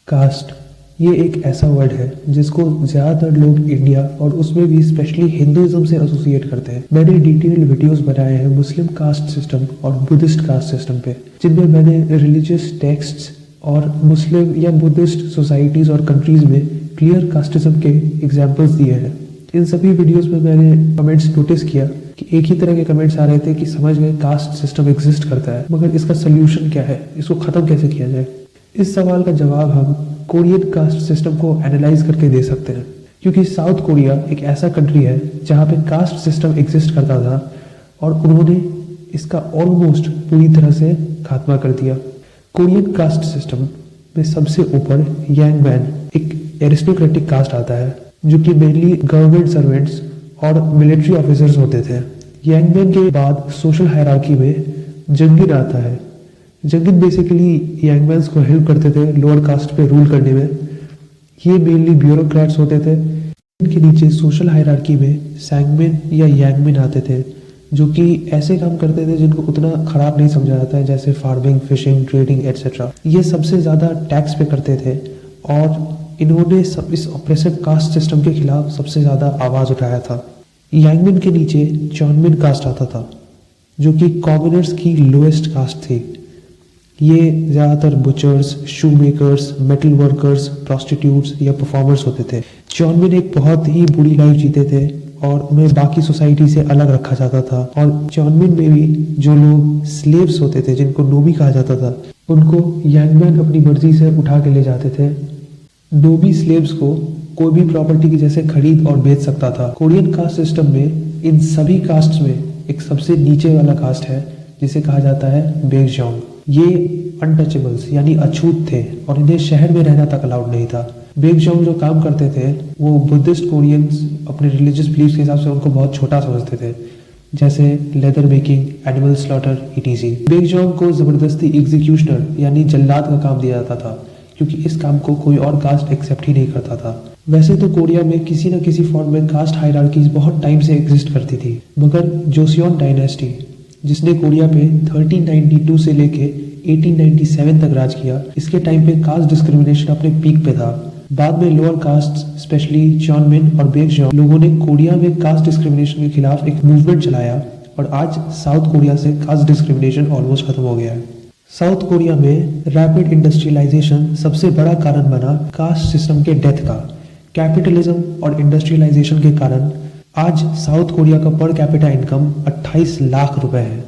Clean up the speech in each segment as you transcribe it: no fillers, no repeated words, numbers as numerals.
Cast ये एक ऐसा वर्ड है जिसको ज़्यादातर लोग इंडिया और उसमें भी स्पेशली हिंदुइज्म से एसोसिएट करते हैं। मैंने डिटेल्ड वीडियोस बनाए हैं मुस्लिम कास्ट सिस्टम और बुद्धिस्ट कास्ट सिस्टम पे, जिनमें मैंने रिलीजियस टेक्स्ट्स और मुस्लिम या बुद्धिस्ट सोसाइटीज़ और कंट्रीज़ में क्लियर कास्टिज्म के एग्जाम्पल्स दिए हैं। इन सभी वीडियोस में मैंने कमेंट्स नोटिस किया कि एक ही तरह के कमेंट्स आ रहे थे कि समझ गए कास्ट सिस्टम एग्जिस्ट करता है, मगर इसका सोल्यूशन क्या है, इसको ख़त्म कैसे किया जाए। इस सवाल का जवाब हम कोरियन कास्ट सिस्टम को एनालाइज करके दे सकते हैं, क्योंकि साउथ कोरिया एक ऐसा कंट्री है जहाँ पे कास्ट सिस्टम एग्जिस्ट करता था और उन्होंने इसका ऑलमोस्ट पूरी तरह से खात्मा कर दिया। कोरियन कास्ट सिस्टम में सबसे ऊपर यांगमैन एक एरिस्टोक्रेटिक कास्ट आता है, जो कि मेनली गवर्नमेंट सर्वेंट्स और मिलिट्री ऑफिसर्स होते थे। यांगमैन के बाद सोशल हायरार्की में जंगिन आता है। जंगिन बेसिकली यांगमैन्स को हेल्प करते थे लोअर कास्ट पे रूल करने में। ये मेनली ब्यूरोक्रेट्स होते थे। इनके नीचे सोशल हायरार्की में सैंगमिन या यांगमिन आते थे, जो कि ऐसे काम करते थे जिनको उतना खराब नहीं समझा जाता है, जैसे फार्मिंग, फिशिंग, ट्रेडिंग एटसेट्रा। ये सबसे ज़्यादा टैक्स पे करते थे और इन्होंने इस ऑप्रेसिव कास्ट सिस्टम के खिलाफ सबसे ज़्यादा आवाज़ उठाया था। यांगमिन के नीचे चॉनमिन कास्ट आता था, जो कि कॉमनर्स की लोएस्ट कास्ट थी। ये ज़्यादातर बुचर्स, शू मेकर्स, मेटल वर्कर्स, प्रोस्टिट्यूट्स या परफॉर्मर्स होते थे। चॉनमिन एक बहुत ही बुरी लाइफ जीते थे और उन्हें बाकी सोसाइटी से अलग रखा जाता था। और चॉनमिन में भी जो लोग स्लेव्स होते थे, जिनको नोबी कहा जाता था, उनको यांगमैन अपनी मर्जी से उठा के ले जाते थे। नोबी स्लेव्स को कोई भी प्रॉपर्टी की जैसे खरीद और बेच सकता था। कोरियन कास्ट सिस्टम में इन सभी कास्ट में एक सबसे नीचे वाला कास्ट है जिसे कहा जाता है बेगजोंग। ये अनटचेबल्स यानी अछूत थे और इन्हें शहर में रहना तक अलाउड नहीं था। बेगजोंग जो काम करते थे वो बुद्धिस्ट कोरियंस अपने रिलीजियस बिलीफ के हिसाब से उनको बहुत छोटा समझते थे, जैसे leather making, animal slaughter etc. Baekjeong को जबरदस्ती एग्जीक्यूशनर यानी जल्लाद का काम दिया जाता था, क्योंकि इस काम को कोई और कास्ट एक्सेप्ट ही नहीं करता था। वैसे तो कोरिया में किसी न किसी फॉर्म में कास्ट हायरार्कीज बहुत टाइम से एग्जिस्ट करती थी, मगर जोसियोन डायनेस्टी, जिसने कोरिया पे 1392 से लेके 1897 तक राज किया, इसके टाइम पे कास्ट डिस्क्रिमिनेशन अपने पीक पे था। बाद में लोअर कास्ट स्पेशली चॉनमिन और बेगजोंग लोगों ने कोरिया में कास्ट डिस्क्रिमिनेशन के खिलाफ एक मूवमेंट चलाया और आज साउथ कोरिया से कास्ट डिस्क्रिमिनेशन ऑलमोस्ट खत्म हो गया है। साउथ कोरिया में रैपिड इंडस्ट्रियलाइजेशन सबसे बड़ा कारण बना कास्ट सिस्टम के डेथ का। कैपिटलिज्म और इंडस्ट्रियलाइजेशन के कारण आज साउथ कोरिया का पर कैपिटा इनकम 28 लाख रुपए है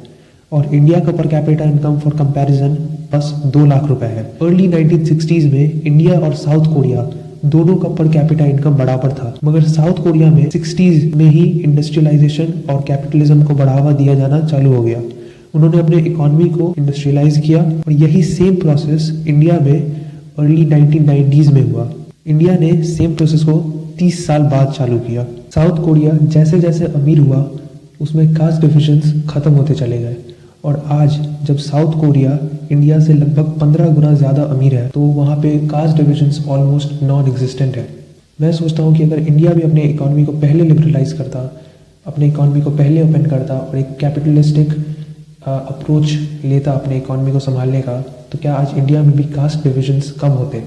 और इंडिया का per capita income for comparison बस 2 लाख रुपए है। अर्ली 1960s में इंडिया और साउथ कोरिया दोनों का पर कैपिटा इनकम बराबर था, मगर साउथ कोरिया में 60s में ही इंडस्ट्रियलाइजेशन और कैपिटलिज्म को बढ़ावा दिया जाना चालू हो गया। उन्होंने अपने इकोनॉमी को इंडस्ट्रियलाइज किया और यही सेम प्रोसेस इंडिया में अर्ली 1990s में हुआ। इंडिया ने सेम प्रोसेस को 30 साल बाद चालू किया। साउथ कोरिया जैसे जैसे अमीर हुआ उसमें कास्ट डिविजन्स खत्म होते चले गए और आज जब साउथ कोरिया इंडिया से लगभग 15 गुना ज़्यादा अमीर है तो वहाँ पे caste divisions almost non existent है। मैं सोचता हूँ कि अगर इंडिया भी अपने इकोनॉमी को पहले लिबरलाइज करता, अपने इकोनॉमी को पहले ओपन करता और एक कैपिटलिस्टिक अप्रोच लेता अपने इकोनॉमी को संभालने का, तो क्या आज इंडिया में भी कास्ट डिविजन्स कम होते।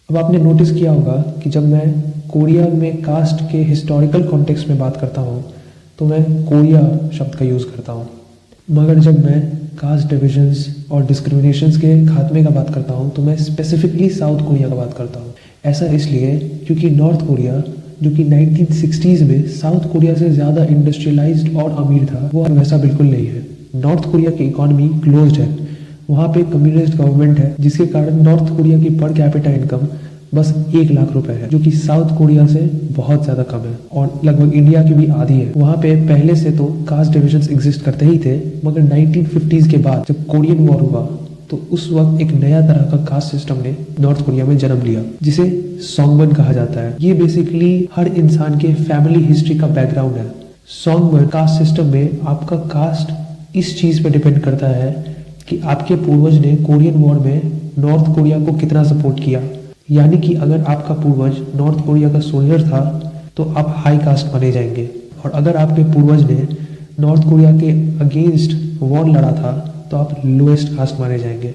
अब आपने नोटिस किया होगा कि जब मैं कोरिया में कास्ट के हिस्टोरिकल कॉन्टेक्स्ट में बात करता हूँ तो मैं कोरिया शब्द का यूज़ करता हूँ, मगर जब मैं कास्ट डिविजन्स और डिस्क्रिमिनेशंस के खात्मे का बात करता हूँ तो मैं स्पेसिफिकली साउथ कोरिया का बात करता हूँ। ऐसा इसलिए क्योंकि नॉर्थ कोरिया, जो कि 1960s में साउथ कोरिया से ज़्यादा इंडस्ट्रियलाइज्ड और अमीर था, वो वैसा बिल्कुल नहीं है। नॉर्थ कोरिया की इकॉनमी क्लोज्ड है, वहाँ पे कम्युनिस्ट गवर्नमेंट है, जिसके कारण नॉर्थ कोरिया की पर कैपिटा इनकम बस 1 लाख रुपए है, जो कि साउथ कोरिया से बहुत ज़्यादा कम है और लगभग इंडिया की भी आधी है। वहाँ पे पहले से तो कास्ट डिविजन्स एग्जिस्ट करते ही थे, मगर 1950s के बाद जब कोरियन वॉर हुआ तो उस वक्त एक नया तरह का कास्ट सिस्टम ने नॉर्थ कोरिया में जन्म लिया, जिसे सोंगबन कहा जाता है। ये बेसिकली हर इंसान के फैमिली हिस्ट्री का बैकग्राउंड है। सोंगबन कास्ट सिस्टम में आपका कास्ट इस चीज़ पे डिपेंड करता है कि आपके पूर्वज ने कोरियन वॉर में नॉर्थ कोरिया को कितना सपोर्ट किया। यानी कि अगर आपका पूर्वज नॉर्थ कोरिया का सोल्जर था तो आप हाई कास्ट माने जाएंगे, और अगर आपके पूर्वज ने नॉर्थ कोरिया के अगेंस्ट वॉर लड़ा था तो आप लोएस्ट कास्ट माने जाएंगे।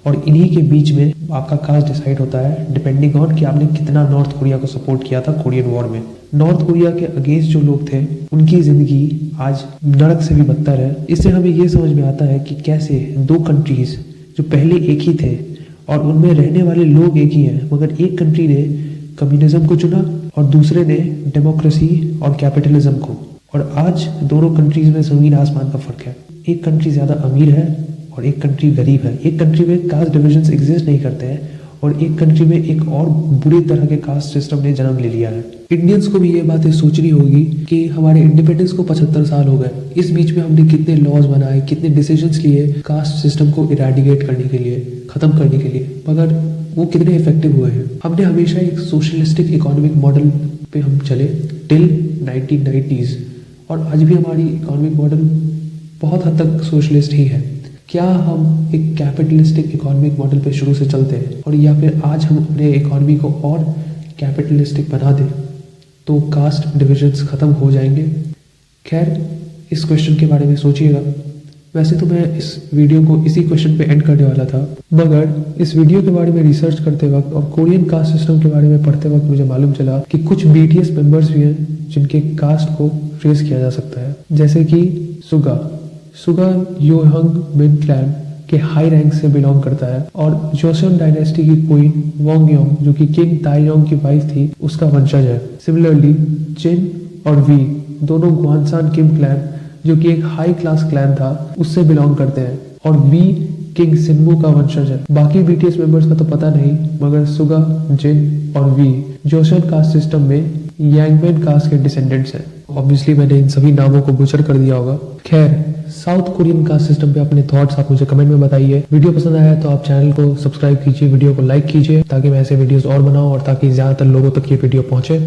और इन्हीं के बीच में आपका कास्ट डिसाइड होता है डिपेंडिंग ऑन कि आपने कितना नॉर्थ कोरिया को सपोर्ट किया था कोरियन वॉर में। नॉर्थ कोरिया के अगेंस्ट जो लोग थे उनकी जिंदगी आज नरक से भी बदतर है। इससे हमें ये समझ में आता है कि कैसे दो कंट्रीज जो पहले एक ही थे और उनमें रहने वाले लोग एक ही हैं, मगर एक कंट्री ने कम्युनिज्म को चुना और दूसरे ने डेमोक्रेसी और कैपिटलिज्म को। और आज दोनों कंट्रीज में जमीन आसमान का फर्क है। एक कंट्री ज्यादा अमीर है और एक कंट्री गरीब है। एक कंट्री में कास्ट डिविजन्स एग्जिस्ट नहीं करते हैं और एक कंट्री में एक और बुरी तरह के कास्ट सिस्टम ने जन्म ले लिया है। इंडियंस को भी ये बातें सोचनी होगी कि हमारे इंडिपेंडेंस को 75 साल हो गए। इस बीच में हमने कितने लॉज बनाए, कितने डिसीजंस लिए कास्ट सिस्टम को इरेडिकेट करने के लिए, खत्म करने के लिए, मगर वो कितने इफेक्टिव हुए हैं। हमने हमेशा एक सोशलिस्टिक इकोनॉमिक मॉडल पे हम चले टिल 1990s और आज भी हमारी इकोनॉमिक मॉडल बहुत हद तक सोशलिस्ट ही है। क्या हम एक कैपिटलिस्टिक इकोनॉमिक मॉडल पे शुरू से चलते हैं और या फिर आज हम अपने इकोनॉमी को और कैपिटलिस्टिक बना दें तो कास्ट डिविजन्स खत्म हो जाएंगे? खैर, इस क्वेश्चन के बारे में सोचिएगा। वैसे तो मैं इस वीडियो को इसी क्वेश्चन पे एंड करने वाला था, मगर इस वीडियो के बारे में रिसर्च करते वक्त और कोरियन कास्ट सिस्टम के बारे में पढ़ते वक्त मुझे मालूम चला कि कुछ BTS मेंबर्स भी हैं जिनके कास्ट को ट्रेस किया जा सकता है, जैसे कि सुगा योहंग मिन क्लैन के हाई रैंक से बिलोंग करता है और जोसेon डायनेस्टी की क्वीन वोंग योंग जो कि किंग ताइयोंग की वाइफ थी उसका वंशज है। सिमिलरली जिन और वी दोनों ग्वानसान किम क्लैन जो कि एक हाई क्लास क्लैन था उससे बिलोंग करते हैं और वी किंग सिन्मू का वंशज है। बाकी BTS मेंबर्स का तो पता नहीं, मगर सुगा, जिन और वी जोसेon कास्ट सिस्टम में यांगमेन कास्ट के डिसेंडेंट्स हैं। ऑब्वियसली मैंने इन सभी नामों को बुचर कर दिया होगा। खैर, साउथ कोरियन कास्ट सिस्टम पे अपने थॉट्स आप मुझे कमेंट में बताइए। वीडियो पसंद आया तो आप चैनल को सब्सक्राइब कीजिए, वीडियो को लाइक कीजिए ताकि मैं ऐसे वीडियोस और बनाऊं और ताकि ज्यादातर लोगों तक ये वीडियो पहुंचे।